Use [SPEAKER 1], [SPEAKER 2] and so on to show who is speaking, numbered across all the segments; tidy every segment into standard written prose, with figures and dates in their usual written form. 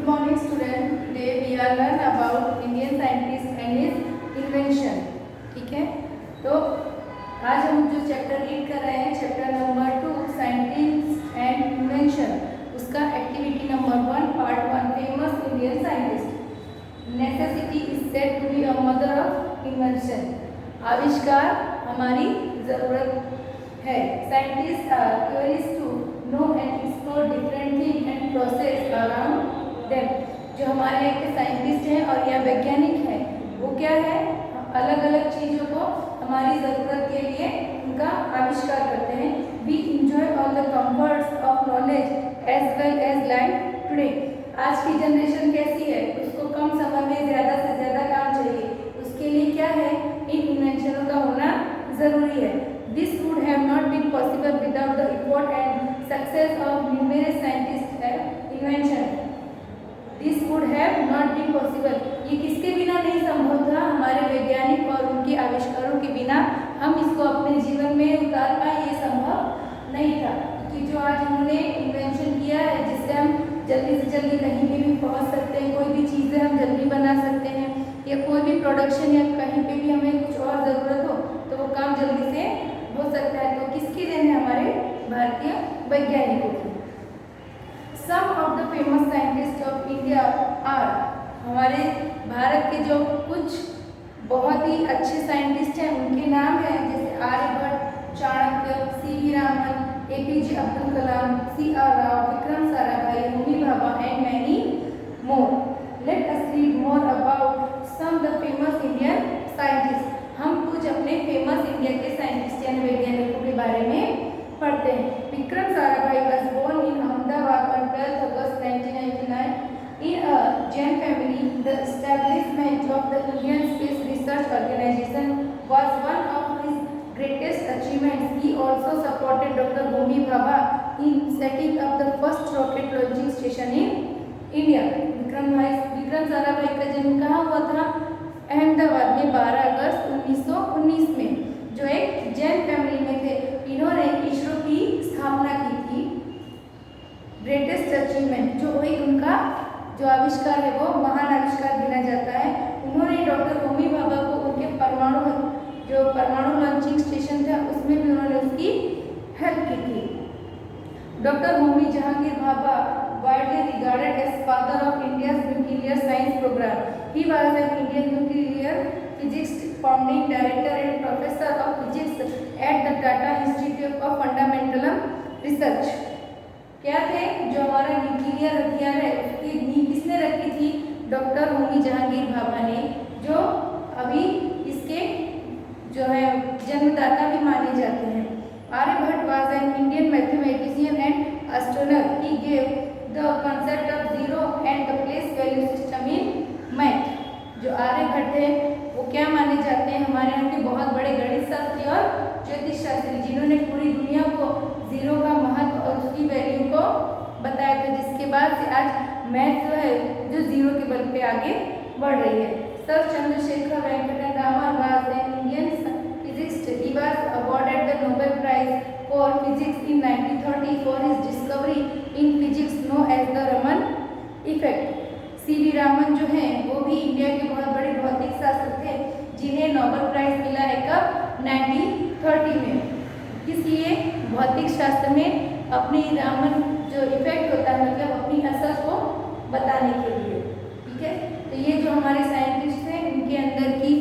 [SPEAKER 1] Good morning student. Today we are learn about Indian scientist and his invention. ठीक है, तो आज हम जो चैप्टर रीड कर रहे हैं chapter number 2 scientist and invention, उसका activity number 1 part 1 famous Indian scientist. Necessity is said to be a mother of invention. आविष्कार हमारी जरूरत है। Scientist are curious to know and explore different thing and process around them. जो हमारे यहाँ के scientist हैं और या वैज्ञानिक हैं वो क्या है, अलग अलग चीज़ों को हमारी ज़रूरत के लिए उनका आविष्कार करते हैं। We enjoy all the comforts of knowledge as well as life today. आज की जनरेशन कैसी है, उसको कम समय में ज़्यादा से ज़्यादा काम चाहिए, उसके लिए क्या है, इन इन्वेंशनों का होना ज़रूरी है। This would have not been possible without the effort and success of numerous scientist and invention. This would have not been possible, ये किसके बिना नहीं संभव था, हमारे वैज्ञानिक और उनके आविष्कारों के बिना हम इसको अपने जीवन में उतार पाए, ये संभव नहीं था। क्योंकि जो आज उन्होंने इन्वेंशन किया है जिससे हम जल्दी से जल्दी कहीं भी पहुंच सकते हैं, कोई भी चीज़ें हम जल्दी बना सकते हैं, या कोई भी प्रोडक्शन या कहीं पे भी हमें कुछ और ज़रूरत हो तो वो काम जल्दी से हो सकता है। तो किसकी देन है, हमारे भारतीय वैज्ञानिकों की। Some of the famous scientist of India are, हमारे भारत के जो कुछ बहुत ही अच्छे साइंटिस्ट हैं उनके नाम हैं, जैसे Aryabhata, Chanakya, C V. Raman, A P J. Abdul Kalam, C R. Rao, Vikram Sarabhai, Homi Bhabha and many more. Let us read more about some the famous Indian scientist. हम कुछ अपने फेमस इंडिया के साइंटिस्ट यानी वैज्ञानिकों के बारे में पढ़ते हैं। Vikram Sarabhai was born in Ahmedabad on 12 August 1999 in a Jain family. The establishment of the Indian Space Research Organization was one of his greatest achievements. He also supported Dr. Homi Bhabha in setting up the first rocket launching station in India. Vikram Sarabhai का जन्म कहाँ हुआ था, अहमदाबाद में 12 अगस्त 1919 में, जो एक Jain family में थे। इन्होंने इसरो की स्थापना की थी। ग्रेटेस्ट अचीवमेंट, जो एक उनका जो आविष्कार है वो महान आविष्कार गिना जाता है। उन्होंने डॉक्टर होमी भाभा को उनके परमाणु लॉन्चिंग स्टेशन था उसमें भी उन्होंने उसकी हेल्प की थी। Doctor Homi Jahangir Bhabha widely regarded as father of India's nuclear science program. He was an Indian nuclear physics founding director and professor of physics at the Tata Institute of Fundamental Research. क्या थे, जो हमारा न्यूक्लियर हथियार है उसकी नींव किसने रखी थी, डॉक्टर होमी जहांगीर भाभा ने, जो अभी इसके जो है जन्मदाता भी माने जाते हैं। Aryabhata was an Indian mathematician and astronomer. He gave the concept of zero and the place value system in math. जो आर्यभट्ट है वो क्या माने जाते हैं, हमारे यहाँ के बहुत बड़े गणित शास्त्री और ज्योतिष शास्त्री, जिन्होंने पूरी दुनिया को जीरो का महत्व और उसकी वैल्यू को बताया था, जिसके बाद से आज मैथ जो है जो जीरो के बल पे आगे बढ़ रही है। Sir Chandrasekhara Venkata Raman was an Indian physicist. He was awarded the Nobel Prize for Physics in 1930 for his discovery in physics known as the Raman effect. CV. Raman जो हैं वो भी इंडिया के बहुत बड़े भौतिक शास्त्र थे, जिन्हें नोबेल प्राइज मिला है कब, 1930 में। किस लिए, भौतिक शास्त्र में अपनी रामन जो इफेक्ट होता है, मतलब अपनी असर को बताने के लिए। ठीक है, तो ये जो हमारे साइंटिस्ट हैं उनके अंदर की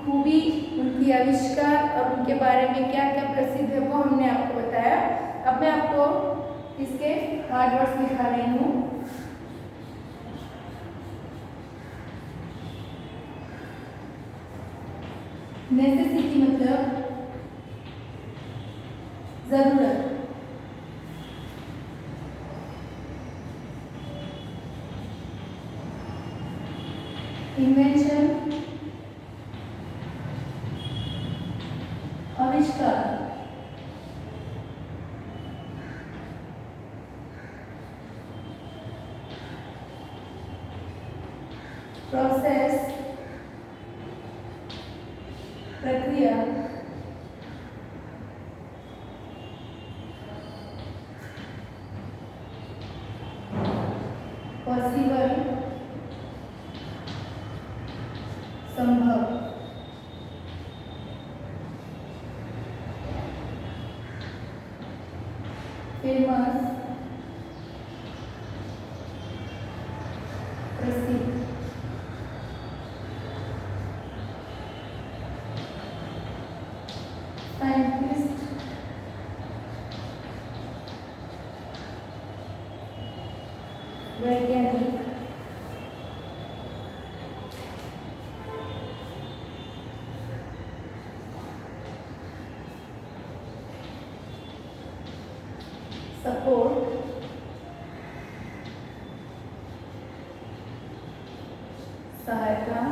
[SPEAKER 1] खूबी, उनकी आविष्कार और उनके बारे में क्या क्या प्रसिद्ध है वो हमने आपको बताया। अब मैं आपको इसके हार्ड वर्ड्स दिखा रही हूँ। नेसेसिटी मतलब जरूरत, इन्वेंशन आविष्कार, प्रोसेस प्रक्रिया, पॉसिबल संभव फेमस प्रसिद्ध साइंटिस्ट वैज्ञानिक सपोर्ट सहायता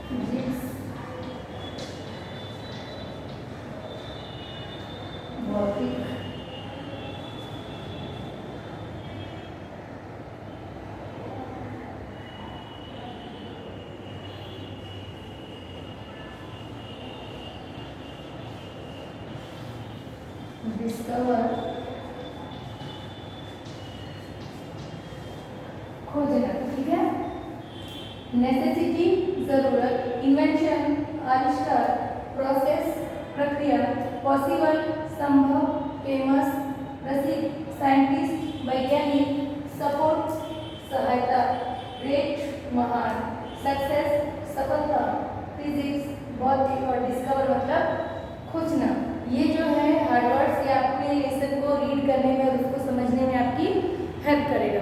[SPEAKER 1] फिजिक्स भौतिक डिस्कवर खोजना, ठीक है। नेसेसिटी जरूरत, इन्वेंशन आविष्कार, प्रोसेस प्रक्रिया, पॉसिबल संभव, फेमस प्रसिद्ध, साइंटिस्ट वैज्ञानिक, सपोर्ट सहायता, ग्रेट महान, सक्सेस सफलता, फिजिक्स भौतिक और डिस्कवर मतलब खोजना। ये जो है हार्ड वर्ड्स, ये आपको ये लेसन को रीड करने में और उसको समझने में आपकी हेल्प करेगा।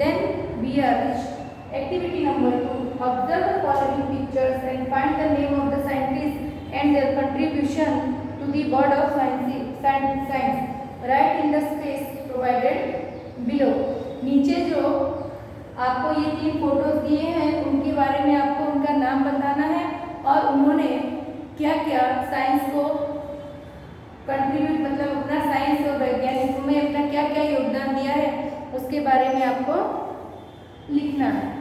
[SPEAKER 1] Then we are activity number 2, observe the following pictures and find the name of the scientists and their contribution to the world of science. Write in the space provided below. नीचे जो आपको ये 3 photos दिए हैं उनके बारे में आपको उनका नाम बताना है और उन्होंने क्या क्या साइंस को कंट्रीब्यूट मतलब अपना साइंस और वैज्ञानिकों में अपना क्या क्या योगदान दिया है उसके बारे में आपको लिखना है।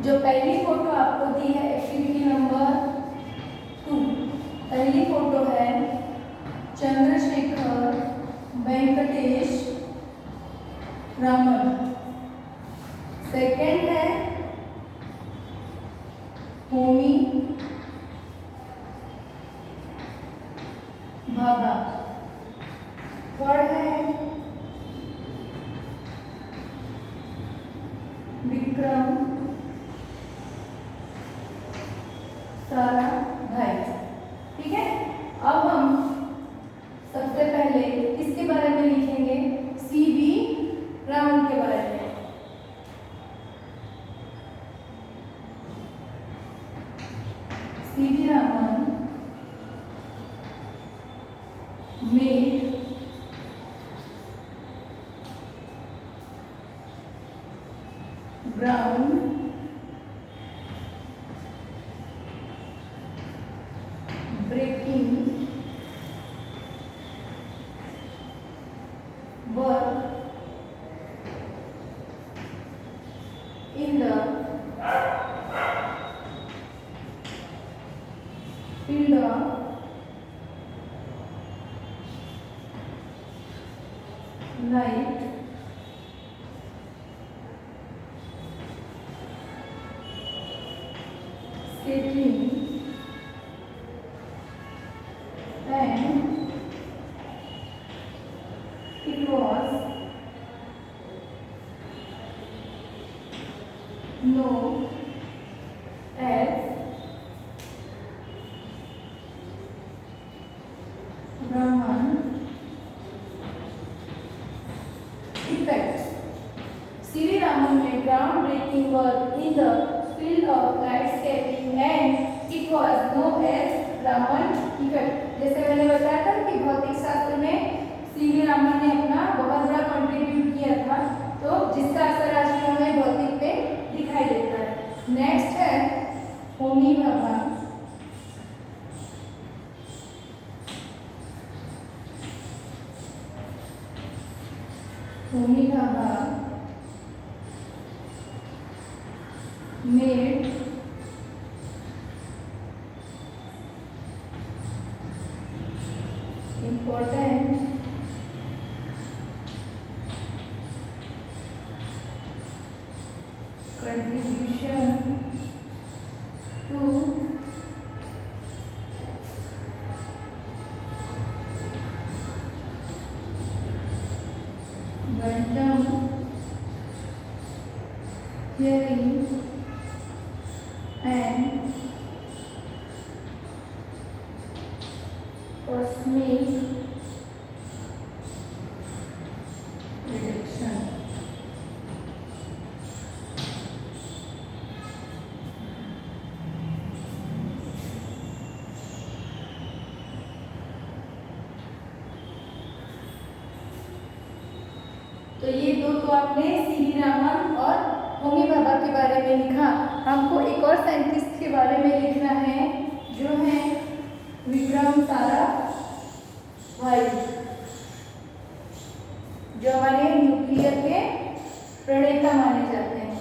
[SPEAKER 1] जो पहली फोटो आपको दी है एक्टिविटी नंबर 2, पहली फोटो है चंद्रशेखर वेंकटेश रामन, सेकंड है होमी भाभा, थर्ड है विक्रम सारा भाई, ठीक है। अब हम सबसे पहले इसके बारे में लिखेंगे, सीवी रामन के बारे में। CV Raman made ground breaking work in the field of light scattering and it was known as Brahman field of light scattering and it was known as Raman effect। जैसे मैंने बताया था कि भौतिक शास्त्र में सीवी रामन ने अपना बहुत बड़ा कंट्रीब्यूट किया था, तो जिसका असर आज भी हमें भौतिक पे दिखाई देता है। नेक्स्ट है Homi Bhabha. Homi Bhabha made important contribution to quantum theory and cosmic prediction। तो ये दो तो आपने सीवी रामन और होमी भाभा के बारे में लिखा। हमको एक और साइंटिस्ट के बारे में लिखना है जो है विक्रम साराभाई, जो हमारे न्यूक्लियर के प्रणेता माने जाते हैं।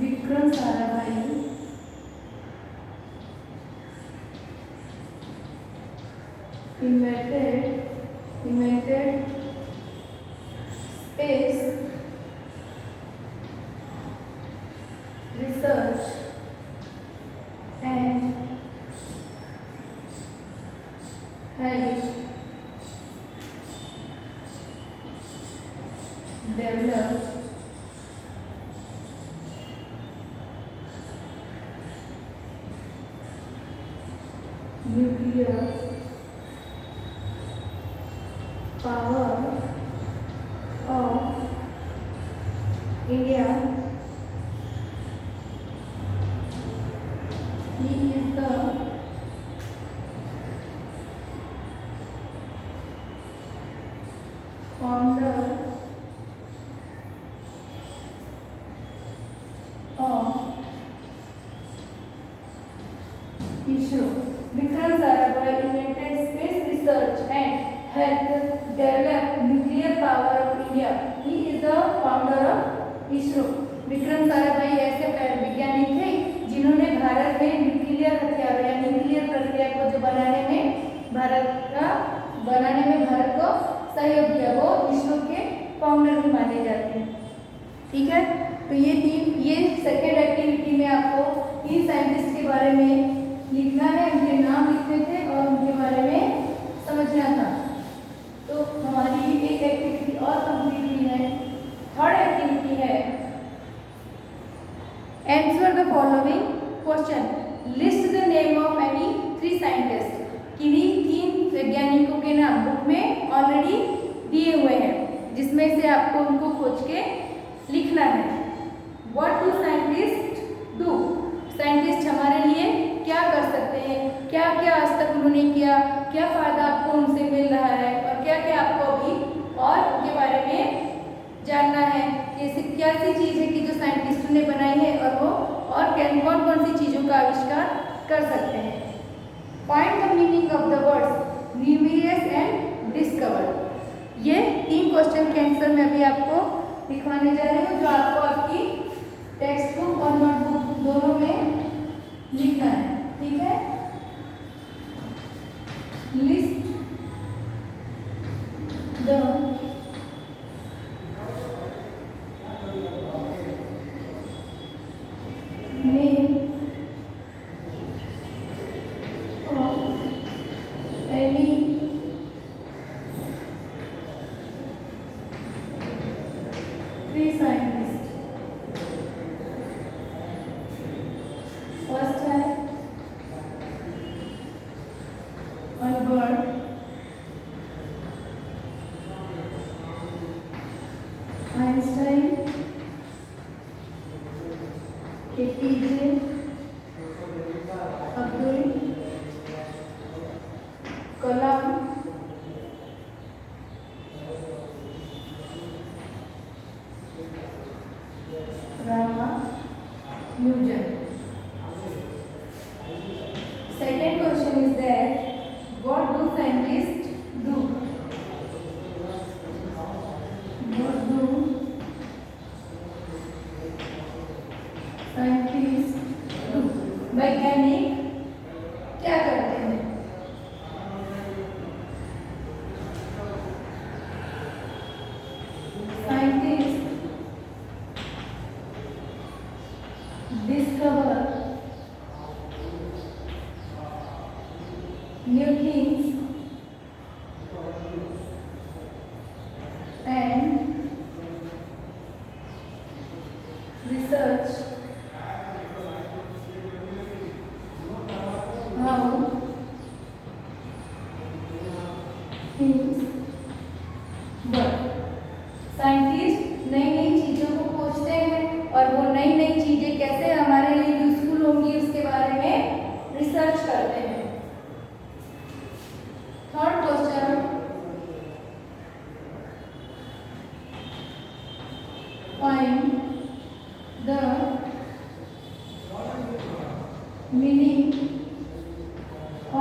[SPEAKER 1] Vikram Sarabhai invented space research and helped develop nuclear power of India। He is the founder of ISRO। Vikram Sarabhai invented space research and helped develop nuclear power of India। He is the founder of ISRO। Vikram Sarabhai ऐसे वैज्ञानिक थे जिन्होंने भारत में nuclear हथियार या nuclear प्रक्रिया को जो बनाने में भारत को सहयोग किया। वो ISRO के फाउंडर भी माने जाते हैं। ठीक है, तो ये सेकेंड एक्टिविटी में आपको इन साइंटिस्ट के बारे में लिखना है, उनके नाम लिखने थे और उनके बारे में समझना था। तो हमारी एक एक्टिविटी और कंप्लीट हुई है। थर्ड एक्टिविटी है answer the following question, list the name of any 3 scientist. किन्हीं 3 वैज्ञानिकों के नाम बुक में ऑलरेडी दिए हुए हैं, जिसमें से आपको उनको खोज के लिखना है। What do scientist do? Scientist हमारे लिए क्या कर सकते हैं, क्या क्या आज तक उन्होंने किया, क्या फायदा आपको उनसे मिल रहा है और क्या क्या आपको अभी और उनके बारे में जानना है। ऐसी क्या सी चीज़ है कि जो साइंटिस्टों ने बनाई है और वो और कौन कौन सी चीज़ों का आविष्कार कर सकते हैं। Find the meaning of the words numerous and discover. ये 3 क्वेश्चन के आंसर मैं अभी आपको दिखाने जा रही हूँ, जो आपको आपकी टेक्स्ट बुक और नोटबुक दोनों में लिखना है। ठीक है, list the name of any 3 scientist. First है Albert Einstein, APJ Abdul Kalam, Ramanujan. Second question is that what do scientists do? What do scientists do? वैज्ञानिक क्या करते हैं? Scientists discover new things and research how things work. Scientist नई नई चीज़ों को खोजते हैं और वो नई नई चीज़ें कैसे हमारे लिए यूजफुल होंगी उसके बारे में रिसर्च करते हैं. Third question, find the meaning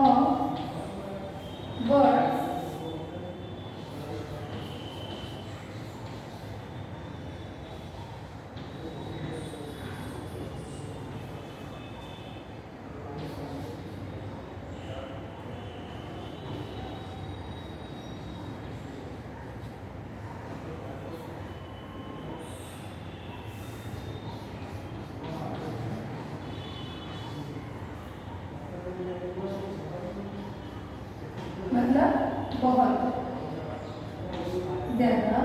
[SPEAKER 1] of words मतलब बहुत ज़्यादा.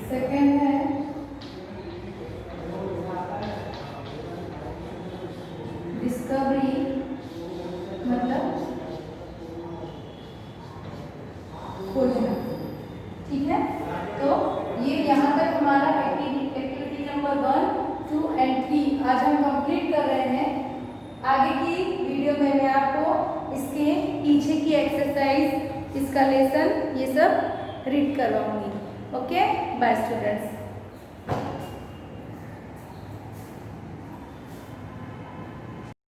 [SPEAKER 1] सेकेंड है डिस्कवरी मतलब खोजना. ठीक है, तो ये यहाँ तक हमारा एक्टिविटी नंबर 1, 2 एंड 3 आज हम कंप्लीट कर रहे हैं. आगे की वीडियो में मैं आपको इसके पीछे की एक्सरसाइज, इसका लेसन, ये सब रीड करवाऊंगी. Okay, bye students.